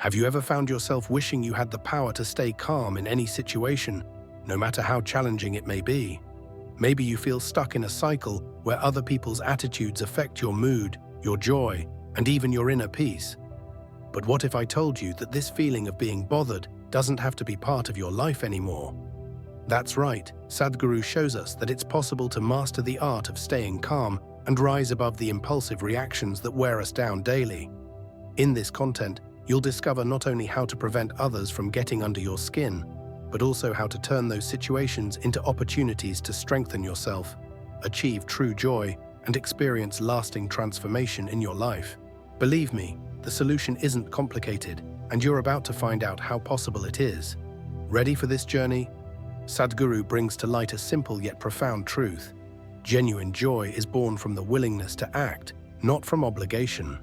Have you ever found yourself wishing you had the power to stay calm in any situation, no matter how challenging it may be? Maybe you feel stuck in a cycle where other people's attitudes affect your mood, your joy, and even your inner peace. But what if I told you that this feeling of being bothered doesn't have to be part of your life anymore? That's right, Sadhguru shows us that it's possible to master the art of staying calm and rise above the impulsive reactions that wear us down daily. In this content, you'll discover not only how to prevent others from getting under your skin, but also how to turn those situations into opportunities to strengthen yourself, achieve true joy, and experience lasting transformation in your life. Believe me, the solution isn't complicated, and you're about to find out how possible it is. Ready for this journey? Sadhguru brings to light a simple yet profound truth. Genuine joy is born from the willingness to act, not from obligation.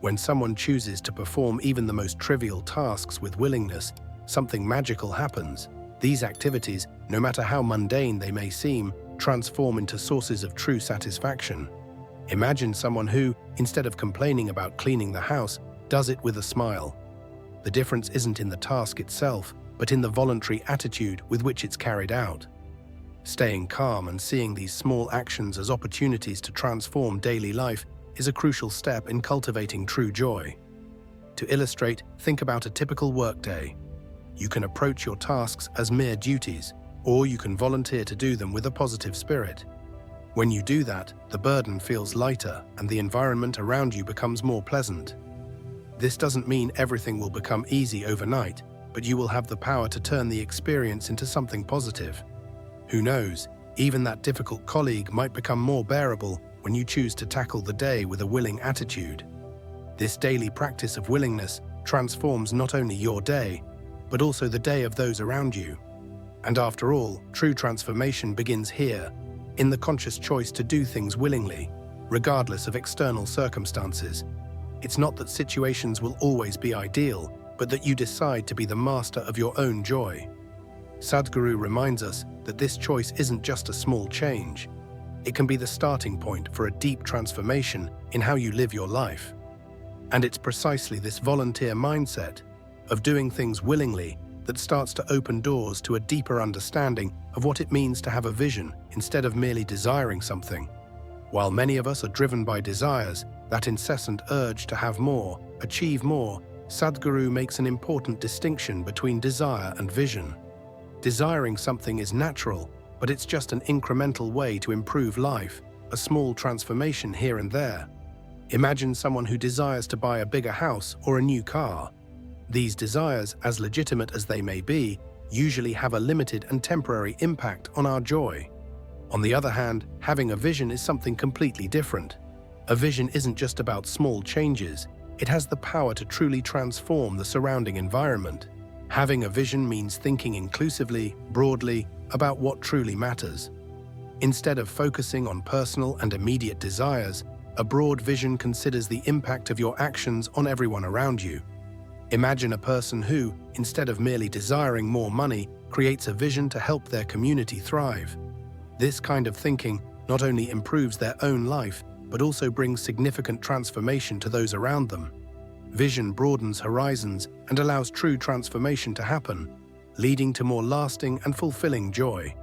When someone chooses to perform even the most trivial tasks with willingness, something magical happens. These activities, no matter how mundane they may seem, transform into sources of true satisfaction. Imagine someone who, instead of complaining about cleaning the house, does it with a smile. The difference isn't in the task itself, but in the voluntary attitude with which it's carried out. Staying calm and seeing these small actions as opportunities to transform daily life is a crucial step in cultivating true joy. To illustrate, think about a typical workday. You can approach your tasks as mere duties, or you can volunteer to do them with a positive spirit. When you do that, the burden feels lighter and the environment around you becomes more pleasant. This doesn't mean everything will become easy overnight, but you will have the power to turn the experience into something positive. Who knows, even that difficult colleague might become more bearable when you choose to tackle the day with a willing attitude. This daily practice of willingness transforms not only your day, but also the day of those around you. And after all, true transformation begins here, in the conscious choice to do things willingly, regardless of external circumstances. It's not that situations will always be ideal, but that you decide to be the master of your own joy. Sadhguru reminds us that this choice isn't just a small change. It can be the starting point for a deep transformation in how you live your life. And it's precisely this volunteer mindset of doing things willingly that starts to open doors to a deeper understanding of what it means to have a vision instead of merely desiring something. While many of us are driven by desires, that incessant urge to have more, achieve more, Sadhguru makes an important distinction between desire and vision. Desiring something is natural, but it's just an incremental way to improve life, a small transformation here and there. Imagine someone who desires to buy a bigger house or a new car. These desires, as legitimate as they may be, usually have a limited and temporary impact on our joy. On the other hand, having a vision is something completely different. A vision isn't just about small changes. It has the power to truly transform the surrounding environment. Having a vision means thinking inclusively, broadly, about what truly matters. Instead of focusing on personal and immediate desires, a broad vision considers the impact of your actions on everyone around you. Imagine a person who, instead of merely desiring more money, creates a vision to help their community thrive. This kind of thinking not only improves their own life, but also brings significant transformation to those around them. Vision broadens horizons and allows true transformation to happen, leading to more lasting and fulfilling joy.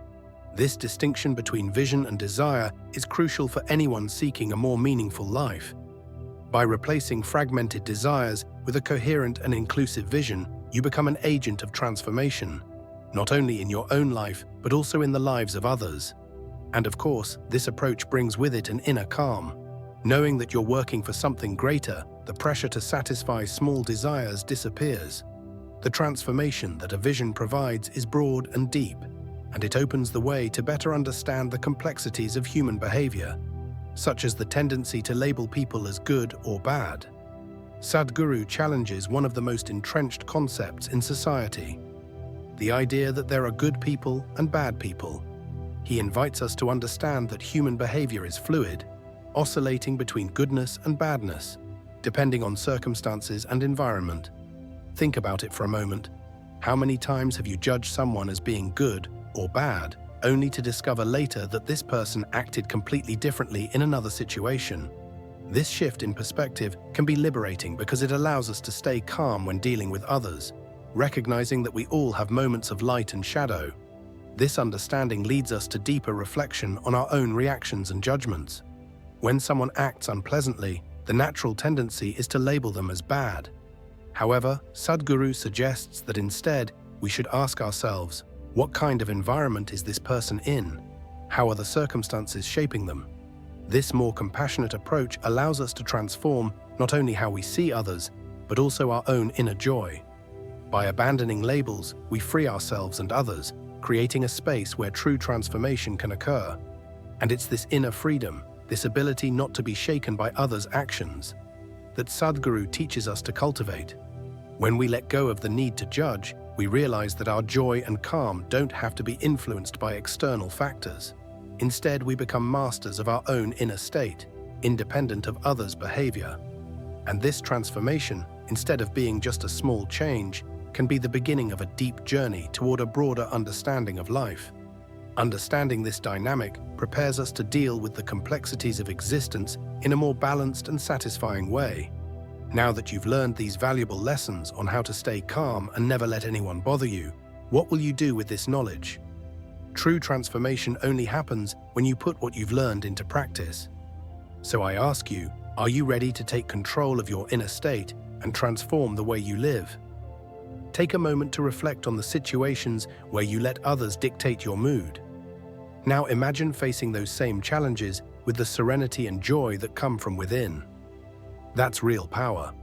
This distinction between vision and desire is crucial for anyone seeking a more meaningful life. By replacing fragmented desires with a coherent and inclusive vision, you become an agent of transformation, not only in your own life, but also in the lives of others. And of course, this approach brings with it an inner calm. Knowing that you're working for something greater, the pressure to satisfy small desires disappears. The transformation that a vision provides is broad and deep, and it opens the way to better understand the complexities of human behavior, such as the tendency to label people as good or bad. Sadhguru challenges one of the most entrenched concepts in society, the idea that there are good people and bad people. He invites us to understand that human behavior is fluid, oscillating between goodness and badness, depending on circumstances and environment. Think about it for a moment. How many times have you judged someone as being good or bad, only to discover later that this person acted completely differently in another situation? This shift in perspective can be liberating because it allows us to stay calm when dealing with others, recognizing that we all have moments of light and shadow. This understanding leads us to deeper reflection on our own reactions and judgments. When someone acts unpleasantly, the natural tendency is to label them as bad. However, Sadhguru suggests that instead, we should ask ourselves, what kind of environment is this person in? How are the circumstances shaping them? This more compassionate approach allows us to transform not only how we see others, but also our own inner joy. By abandoning labels, we free ourselves and others, creating a space where true transformation can occur. And it's this inner freedom, this ability not to be shaken by others' actions, that Sadhguru teaches us to cultivate. When we let go of the need to judge, we realize that our joy and calm don't have to be influenced by external factors. Instead, we become masters of our own inner state, independent of others' behavior. And this transformation, instead of being just a small change, can be the beginning of a deep journey toward a broader understanding of life. Understanding this dynamic prepares us to deal with the complexities of existence in a more balanced and satisfying way. Now that you've learned these valuable lessons on how to stay calm and never let anyone bother you, what will you do with this knowledge? True transformation only happens when you put what you've learned into practice. So I ask you, are you ready to take control of your inner state and transform the way you live? Take a moment to reflect on the situations where you let others dictate your mood. Now imagine facing those same challenges with the serenity and joy that come from within. That's real power.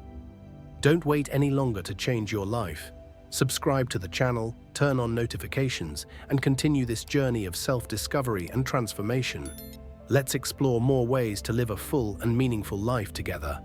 Don't wait any longer to change your life. Subscribe to the channel, turn on notifications, and continue this journey of self-discovery and transformation. Let's explore more ways to live a full and meaningful life together.